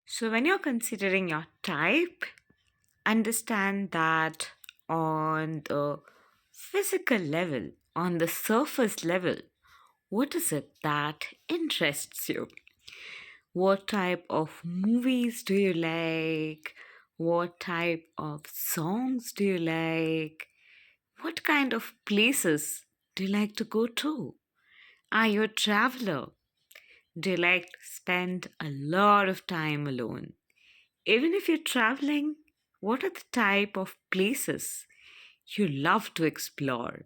So, when you're considering your type, understand that on the physical level, on the surface level, what is it that interests you? What type of movies do you like? What type of songs do you like? What kind of places do you like to go to? Are you a traveler? Do you like to spend a lot of time alone? Even if you're traveling, what are the type of places you love to explore?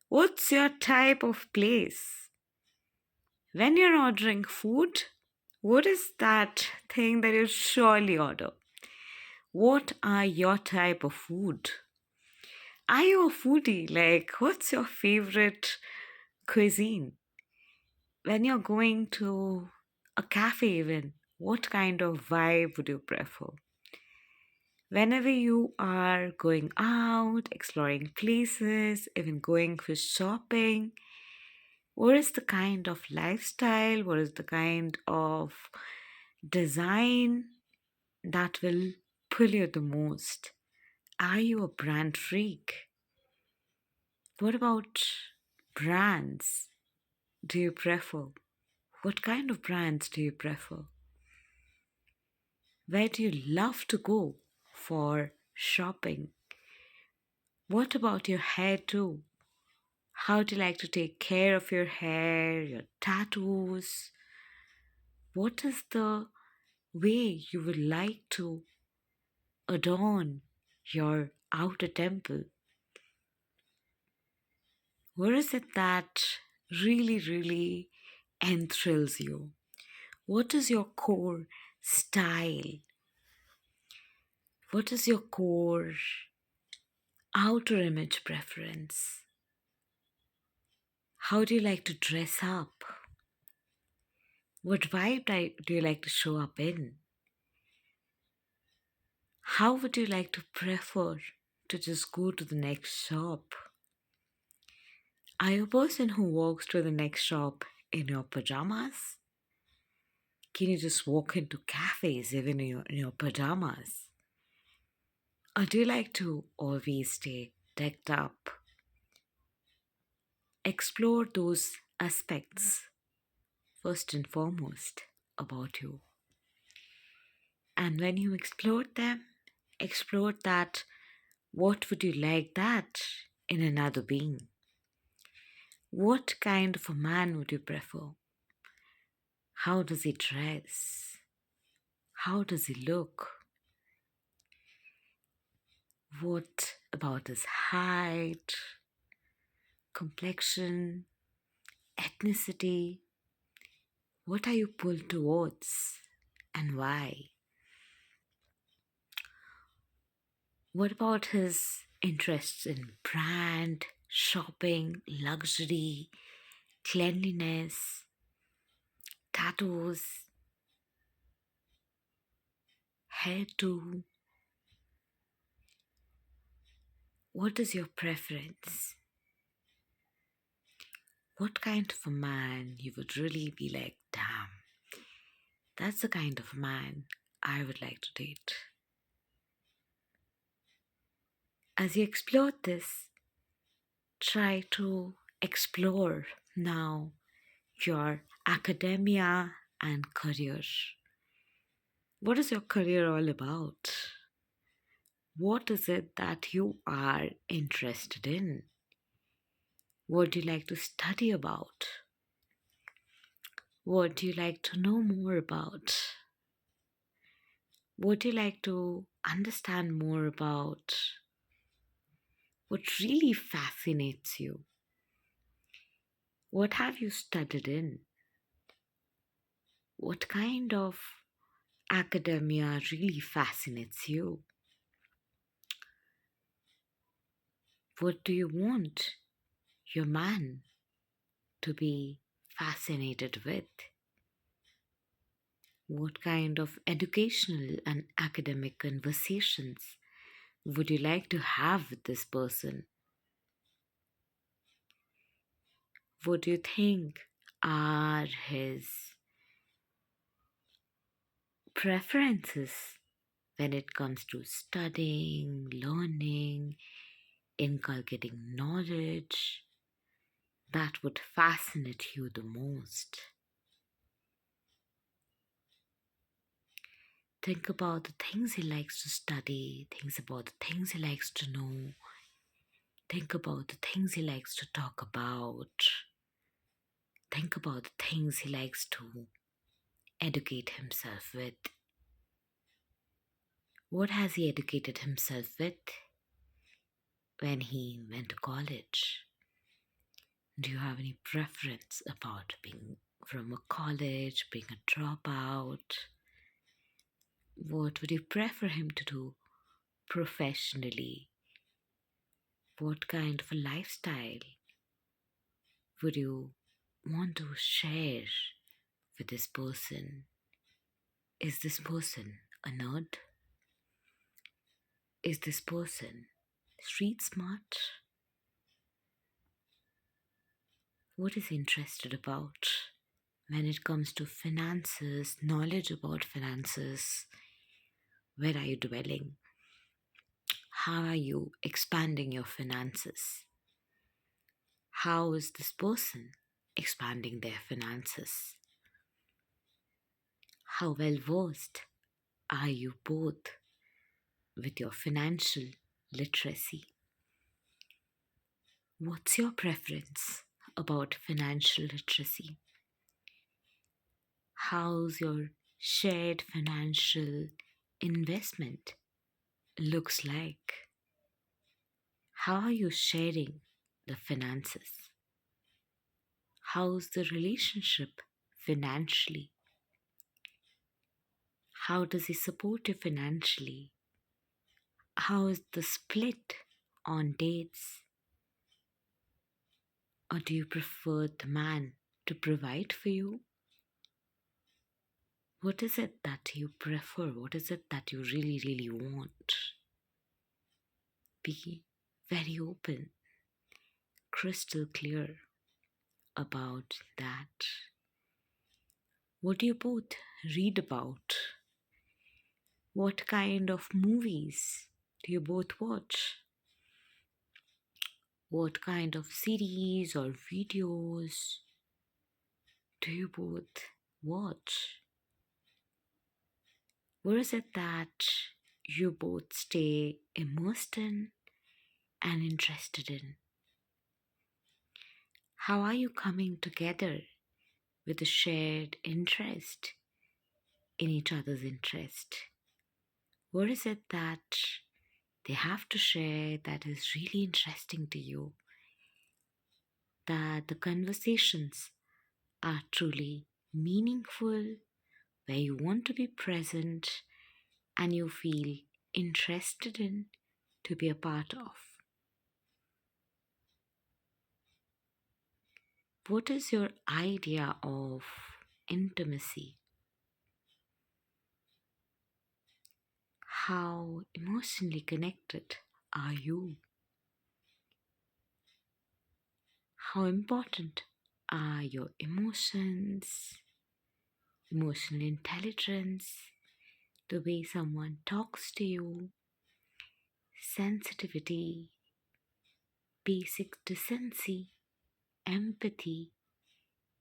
What's your type of place? When you're ordering food, what is that thing that you surely order? What are your type of food? Are you a foodie? Like, what's your favorite cuisine? When you're going to a cafe, even, what kind of vibe would you prefer? Whenever you are going out, exploring places, even going for shopping, what is the kind of lifestyle? What is the kind of design that will pull you the most? Are you a brand freak? What about brands do you prefer? What kind of brands do you prefer? Where do you love to go for shopping? What about your hair too? How do you like to take care of your hair, your tattoos? What is the way you would like to adorn your outer temple? What is it that really enthralls you? What is your core style? What is your core outer image preference? How do you like to dress up? What vibe do you like to show up in? How would you like to prefer to just go to the next shop? Are you a person who walks to the next shop in your pajamas? Can you just walk into cafes even in your pajamas? Or do you like to always stay decked up? Explore those aspects first and foremost about you. And when you explore that what would you like that in another being? What kind of a man would you prefer? How does he dress? How does he look? What about his height, complexion, ethnicity? What are you pulled towards and why? What about his interests in brand, shopping, luxury, cleanliness, tattoos, hairdo? What is your preference? What kind of a man you would really be like, damn, that's the kind of man I would like to date? As you explore this, try to explore now your academia and career. What is your career all about? What is it that you are interested in? What do you like to study about? What do you like to know more about? What do you like to understand more about? What really fascinates you? What have you studied in? What kind of academia really fascinates you? What do you want your man to be fascinated with? What kind of educational and academic conversations would you like to have with this person? What do you think are his preferences when it comes to studying, learning, inculcating knowledge that would fascinate you the most? Think about the things he likes to study, think about the things he likes to know, think about the things he likes to talk about, think about the things he likes to educate himself with. What has he educated himself with when he went to college? Do you have any preference about being from a college, being a dropout? What would you prefer him to do professionally? What kind of a lifestyle would you want to share with this person? Is this person a nerd? Is this person street smart? What is he interested about when it comes to finances, knowledge about finances? Where are you dwelling? How are you expanding your finances? How is this person expanding their finances? How well versed are you both with your financial literacy? What's your preference about financial literacy? How's your shared financial investment looks like? How are you sharing the finances? How's the relationship financially? How does he support you financially? How is the split on dates? Or do you prefer the man to provide for you? What is it that you prefer? What is it that you really, really want? Be very open, crystal clear about that. What do you both read about? What kind of movies do you both watch? What kind of series or videos do you both watch? Where is it that you both stay immersed in and interested in? How are you coming together with a shared interest in each other's interest? What is it that they have to share that is really interesting to you? That the conversations are truly meaningful, where you want to be present and you feel interested in to be a part of. What is your idea of intimacy? How emotionally connected are you? How important are your emotions, emotional intelligence, the way someone talks to you, sensitivity, basic decency, empathy,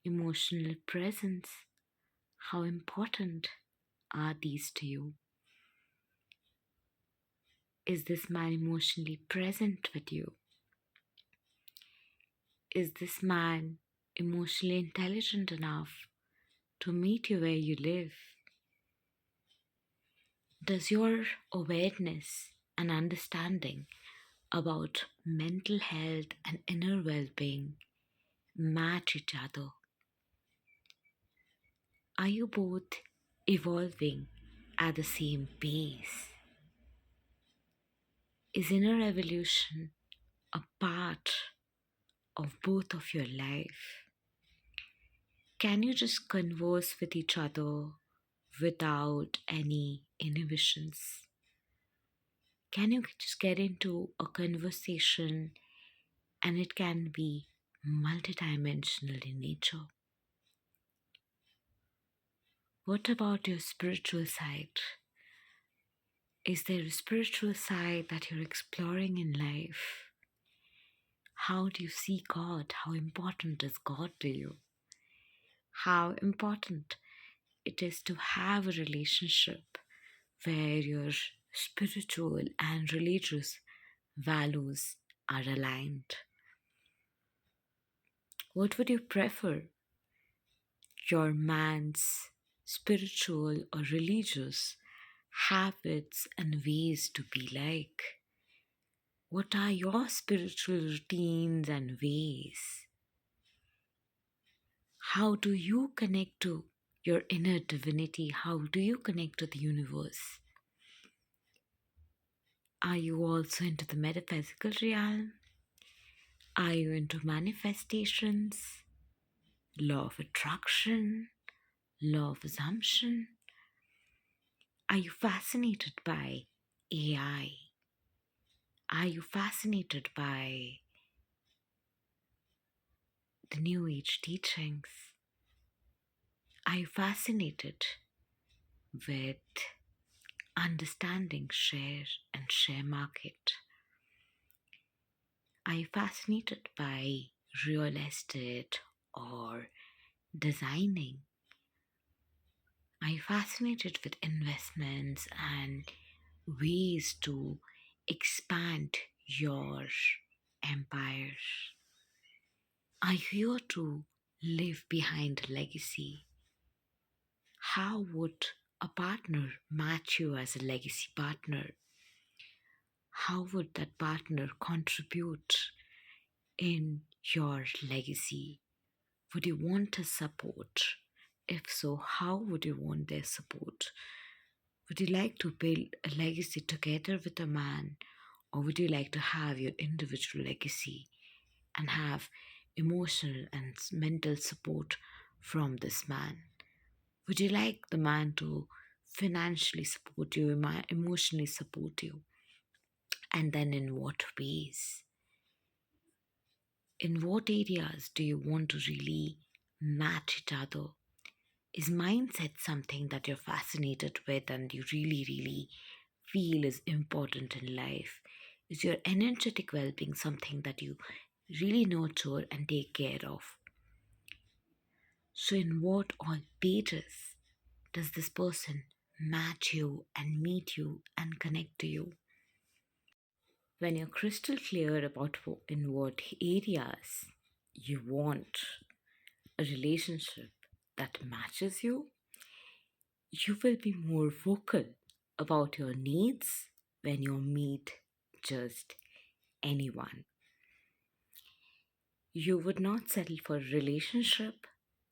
emotional presence? How important are these to you? Is this man emotionally present with you? Is this man emotionally intelligent enough to meet you where you live? Does your awareness and understanding about mental health and inner well being match each other? Are you both evolving at the same pace? Is inner evolution a part of both of your life? Can you just converse with each other without any inhibitions? Can you just get into a conversation and it can be multidimensional in nature? What about your spiritual side? Is there a spiritual side that you're exploring in life? How do you see God? How important is God to you? How important it is to have a relationship where your spiritual and religious values are aligned. What would you prefer? Your man's spiritual or religious habits and ways to be like? What are your spiritual routines and ways? How do you connect to your inner divinity? How do you connect to the universe? Are you also into the metaphysical realm? Are you into manifestations, law of attraction, law of assumption? Are you fascinated by AI? Are you fascinated by the New Age teachings? Are you fascinated with understanding share and share market? Are you fascinated by real estate or designing? Are you fascinated with investments and ways to expand your empire? Are you here to leave behind a legacy? How would a partner match you as a legacy partner? How would that partner contribute in your legacy? Would you want his support? If so, how would you want their support? Would you like to build a legacy together with a man, or would you like to have your individual legacy and have emotional and mental support from this man? Would you like the man to financially support you, emotionally support you? And then in what ways? In what areas do you want to really match each other? Is mindset something that you're fascinated with and you really, really feel is important in life? Is your energetic well being something that you really nurture and take care of? So, in what all pages does this person match you and meet you and connect to you? When you're crystal clear about in what areas you want a relationship that matches you, you will be more vocal about your needs when you meet just anyone. You would not settle for a relationship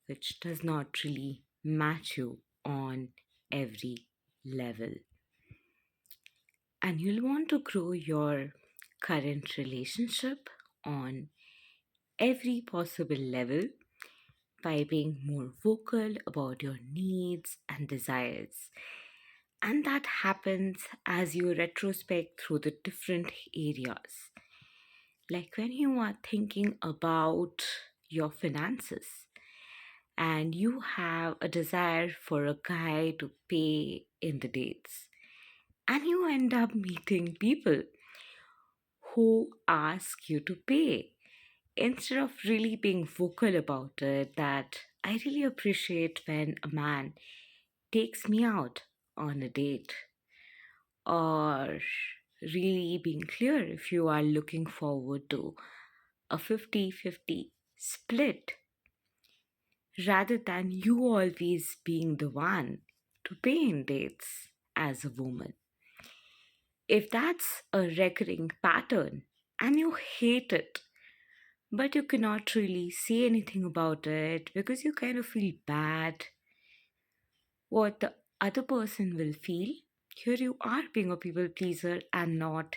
which does not really match you on every level. And you'll want to grow your current relationship on every possible level by being more vocal about your needs and desires. And that happens as you retrospect through the different areas. Like when you are thinking about your finances and you have a desire for a guy to pay in the dates, and you end up meeting people who ask you to pay instead of really being vocal about it. That I really appreciate when a man takes me out on a date, or really being clear if you are looking forward to a 50-50 split rather than you always being the one to pay in dates as a woman. If that's a recurring pattern and you hate it, but you cannot really say anything about it because you kind of feel bad what the other person will feel, here you are being a people pleaser and not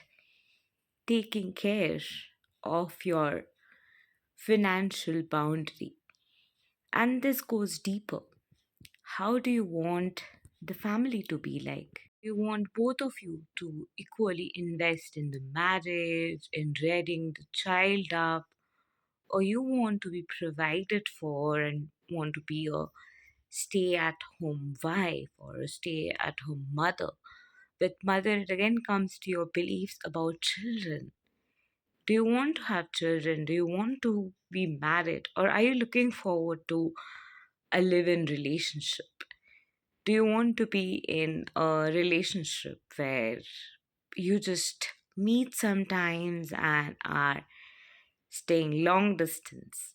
taking care of your financial boundary. And this goes deeper. How do you want the family to be like? You want both of you to equally invest in the marriage, in rearing the child up, or you want to be provided for and want to be a stay at home wife or a stay at home mother. With mother, it again comes to your beliefs about children. Do you want to have children? Do you want to be married? Or are you looking forward to a live in relationship? Do you want to be in a relationship where you just meet sometimes and are staying long distance?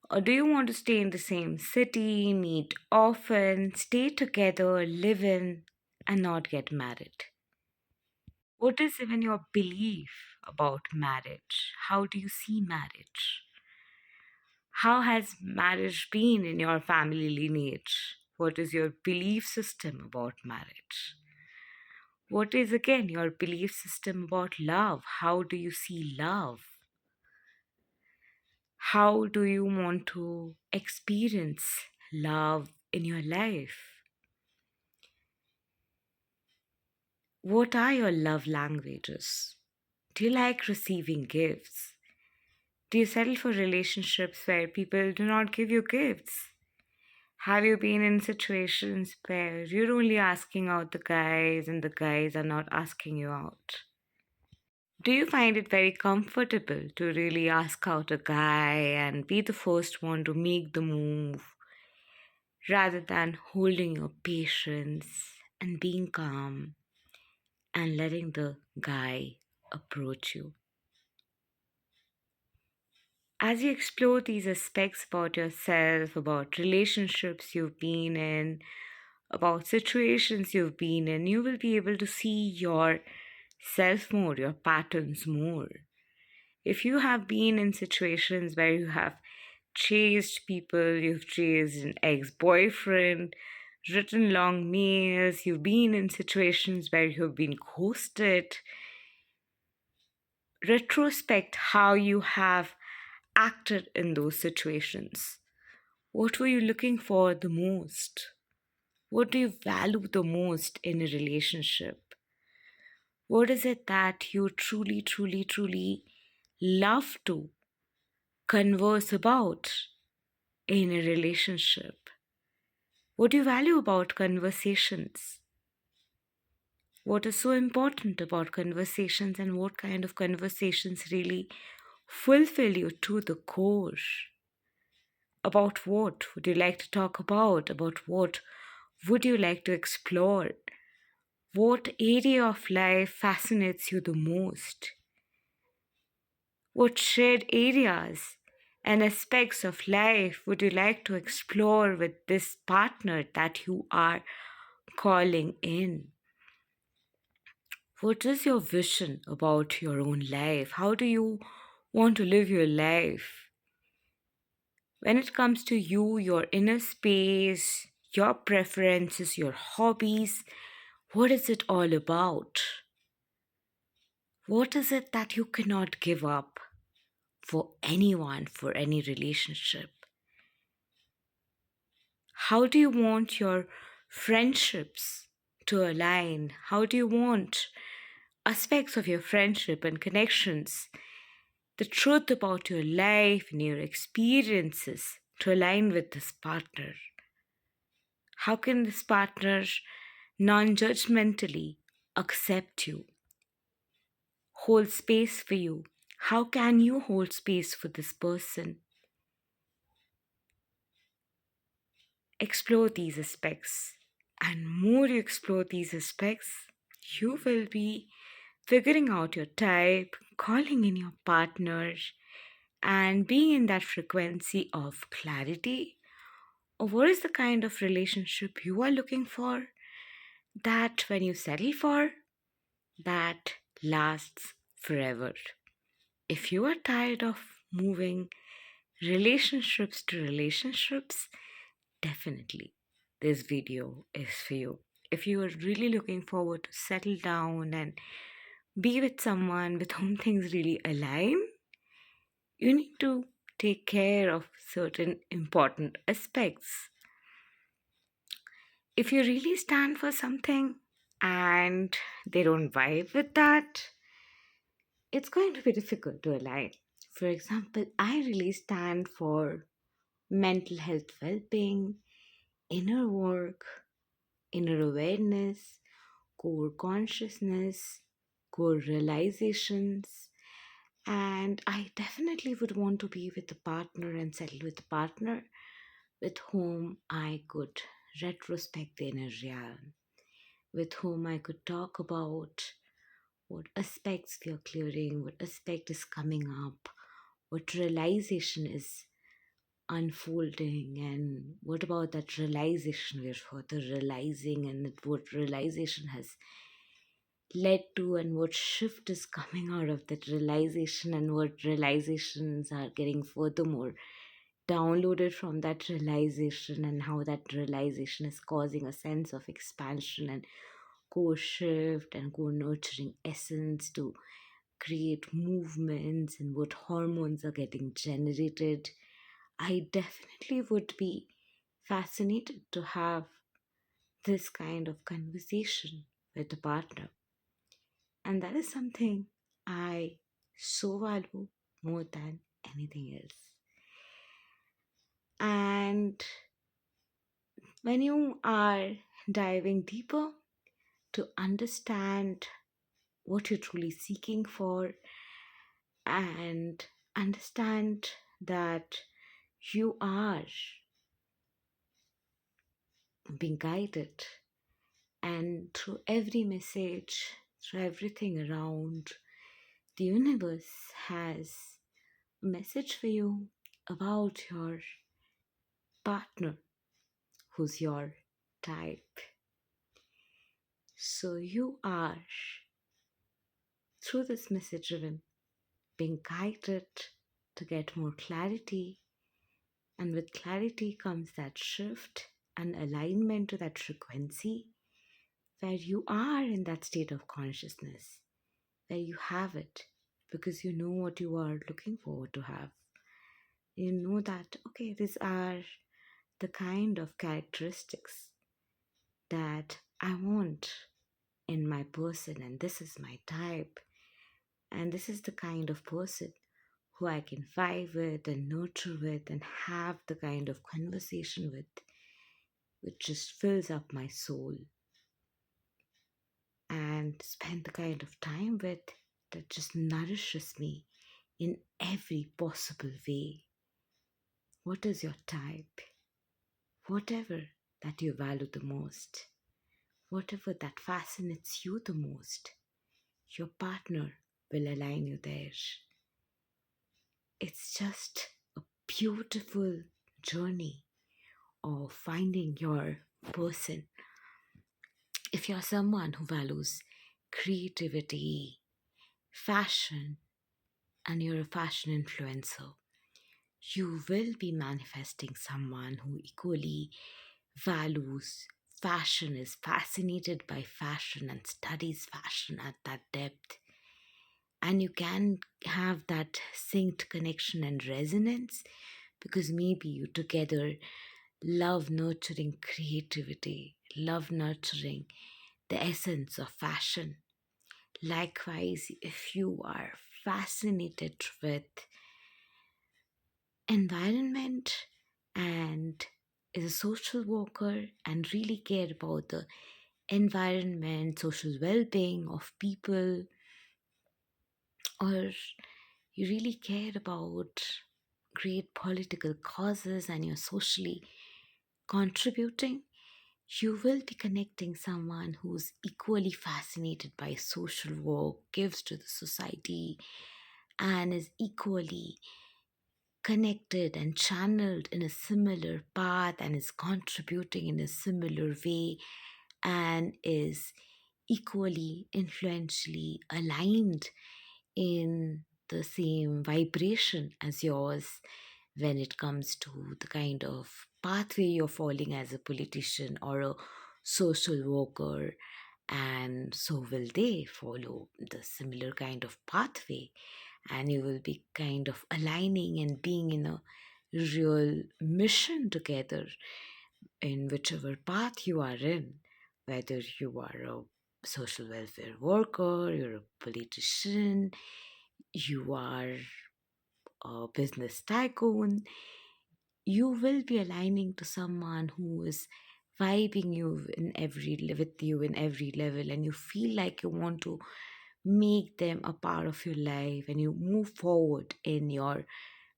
Or do you want to stay in the same city, meet often, stay together, live in, and not get married? What is even your belief about marriage? How do you see marriage? How has marriage been in your family lineage? What is your belief system about marriage? What is again your belief system about love? How do you see love? How do you want to experience love in your life? What are your love languages? Do you like receiving gifts? Do you settle for relationships where people do not give you gifts? Have you been in situations where you're only asking out the guys and the guys are not asking you out? Do you find it very comfortable to really ask out a guy and be the first one to make the move rather than holding your patience and being calm and letting the guy approach you? As you explore these aspects about yourself, about relationships you've been in, about situations you've been in, you will be able to see your self more, your patterns more. If you have been in situations where you have chased people, you've chased an ex boyfriend, written long mails, you've been in situations where you've been ghosted, retrospect how you have acted in those situations. What were you looking for the most? What do you value the most in a relationship? What is it that you truly, truly, truly love to converse about in a relationship? What do you value about conversations? What is so important about conversations, and what kind of conversations really fulfill you to the core? About what would you like to talk about? About what would you like to explore? What area of life fascinates you the most? What shared areas and aspects of life would you like to explore with this partner that you are calling in? What is your vision about your own life? How do you want to live your life? When it comes to you, your inner space, your preferences, your hobbies, what is it all about? What is it that you cannot give up for anyone, for any relationship? How do you want your friendships to align? How do you want aspects of your friendship and connections, the truth about your life and your experiences to align with this partner? How can this partner non judgmentally accept you, hold space for you? How can you hold space for this person? Explore these aspects. And more you explore these aspects, you will be figuring out your type, calling in your partner, and being in that frequency of clarity of what is the kind of relationship you are looking for, that when you settle for, that lasts forever. If you are tired of moving relationships to relationships, definitely this video is for you. If you are really looking forward to settle down and be with someone with whom things really align, you need to take care of certain important aspects. If you really stand for something and they don't vibe with that, it's going to be difficult to align. For example, I really stand for mental health well being, inner work, inner awareness, core consciousness, core realizations. And I definitely would want to be with a partner and settle with a partner with whom I could retrospect the inner realm, with whom I could talk about what aspects we are clearing, what aspect is coming up, what realization is unfolding, and what about that realization we're further realizing, and what realization has led to, and what shift is coming out of that realization, and what realizations are getting furthermore downloaded from that realization, and how that realization is causing a sense of expansion and core shift and core nurturing essence to create movements, and what hormones are getting generated. I definitely would be fascinated to have this kind of conversation with a partner. And that is something I so value more than anything else. And when you are diving deeper to understand what you're truly seeking for, and understand that you are being guided, and through every message, through everything around, the universe has a message for you about your partner who's your type. So you are, through this message driven, being guided to get more clarity, and with clarity comes that shift and alignment to that frequency where you are in that state of consciousness, where you have it because you know what you are looking forward to have. You know that, okay, these are the kind of characteristics that I want in my person, and this is my type, and this is the kind of person who I can vibe with and nurture with and have the kind of conversation with which just fills up my soul, and spend the kind of time with that just nourishes me in every possible way. What is your type? Whatever that you value the most, whatever that fascinates you the most, your partner will align you there. It's just a beautiful journey of finding your person. If you're someone who values creativity, fashion, and you're a fashion influencer, you will be manifesting someone who equally values fashion, is fascinated by fashion, and studies fashion at that depth. And you can have that synced connection and resonance because maybe you together love nurturing creativity, love nurturing the essence of fashion. Likewise, if you are fascinated with environment and is a social worker and really care about the environment, social well-being of people, or you really care about great political causes and you're socially contributing, you will be connecting someone who's equally fascinated by social work, gives to the society, and is equally connected and channeled in a similar path and is contributing in a similar way and is equally influentially aligned in the same vibration as yours when it comes to the kind of pathway you're following as a politician or a social worker, and so will they follow the similar kind of pathway, and you will be kind of aligning and being in a real mission together in whichever path you are in, whether you are a social welfare worker, you're a politician, you are a business tycoon, you will be aligning to someone who is vibing you in with you in every level, and you feel like you want to make them a part of your life, and you move forward in your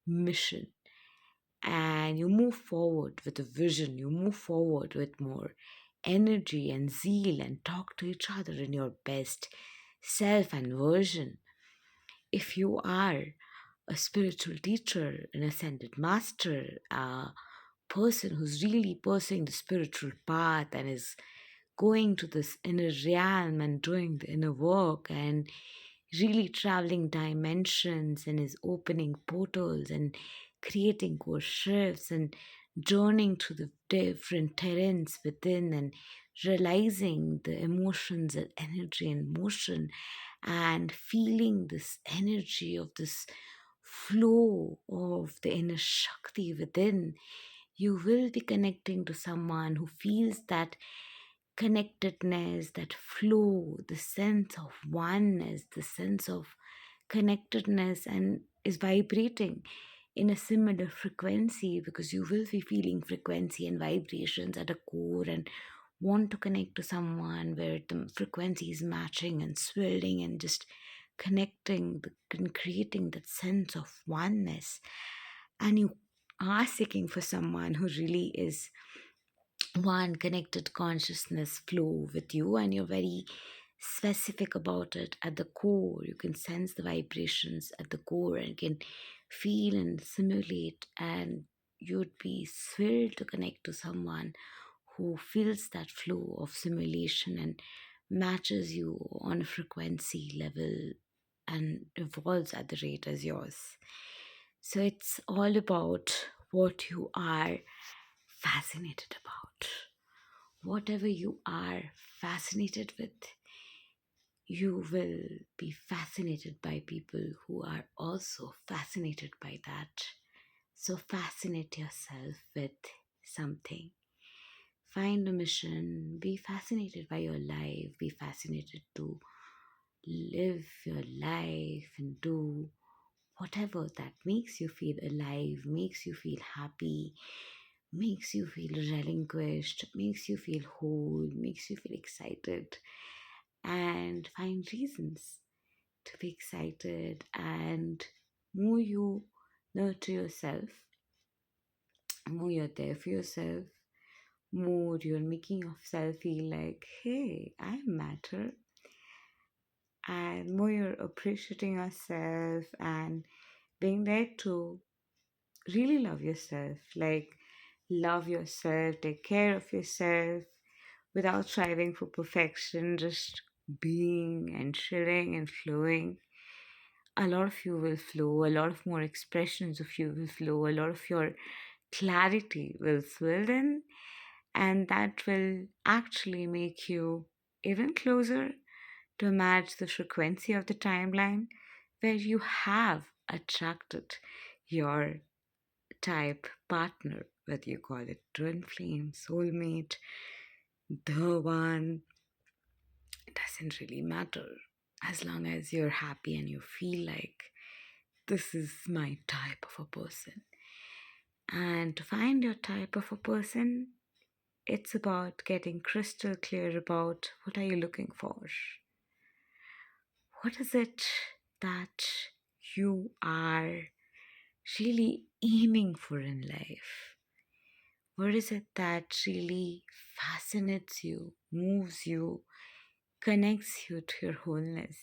mission, and you move forward with a vision, you move forward with more energy and zeal, and talk to each other in your best self and version. If you are a spiritual teacher, an ascended master, a person who's really pursuing the spiritual path and is going to this inner realm and doing the inner work and really traveling dimensions and is opening portals and creating core shifts and journeying to the different terrains within and realizing the emotions and energy and motion and feeling this energy of this flow of the inner Shakti within, you will be connecting to someone who feels that connectedness, that flow, the sense of oneness, the sense of connectedness, and is vibrating in a similar frequency, because you will be feeling frequency and vibrations at a core and want to connect to someone where the frequency is matching and swirling and just connecting and creating that sense of oneness. And you are seeking for someone who really is one connected consciousness flow with you, and you're very specific about it at the core. You can sense the vibrations at the core and can feel and simulate, and you'd be thrilled to connect to someone who feels that flow of simulation and matches you on a frequency level and evolves at the rate as yours. So it's all about what you are fascinated about. Whatever you are fascinated with, you will be fascinated by people who are also fascinated by that. So fascinate yourself with something. Find a mission, be fascinated by your life, be fascinated to live your life and do whatever that makes you feel alive, makes you feel happy, makes you feel relinquished, makes you feel whole, makes you feel excited, and find reasons to be excited. And more you nurture yourself, more you're there for yourself, more you're making yourself feel like, hey, I matter, and more you're appreciating yourself and being there to really love yourself. Like, love yourself, take care of yourself without striving for perfection, just being and chilling and flowing. A lot of you will flow, a lot of more expressions of you will flow, a lot of your clarity will swell in, and that will actually make you even closer to match the frequency of the timeline where you have attracted your type partner, whether you call it twin flame, soulmate, the one, it doesn't really matter. As long as you're happy and you feel like this is my type of a person. And to find your type of a person, it's about getting crystal clear about what are you looking for. What is it that you are really aiming for in life? What is it that really fascinates you, moves you, connects you to your wholeness?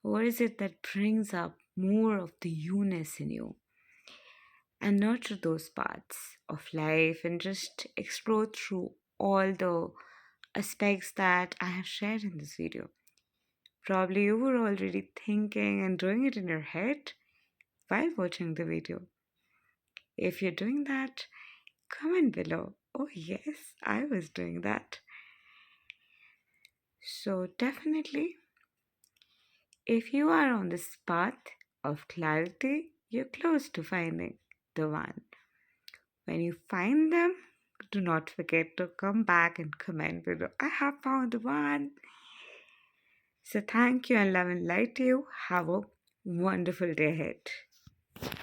What is it that brings up more of the you-ness in you? And nurture those parts of life and just explore through all the aspects that I have shared in this video. Probably you were already thinking and doing it in your head while watching the video. If you're doing that, comment below. Oh, yes, I was doing that. So, definitely, if you are on this path of clarity, you're close to finding the one. When you find them, do not forget to come back and comment below. I have found the one. So, thank you and love and light to you. Have a wonderful day ahead.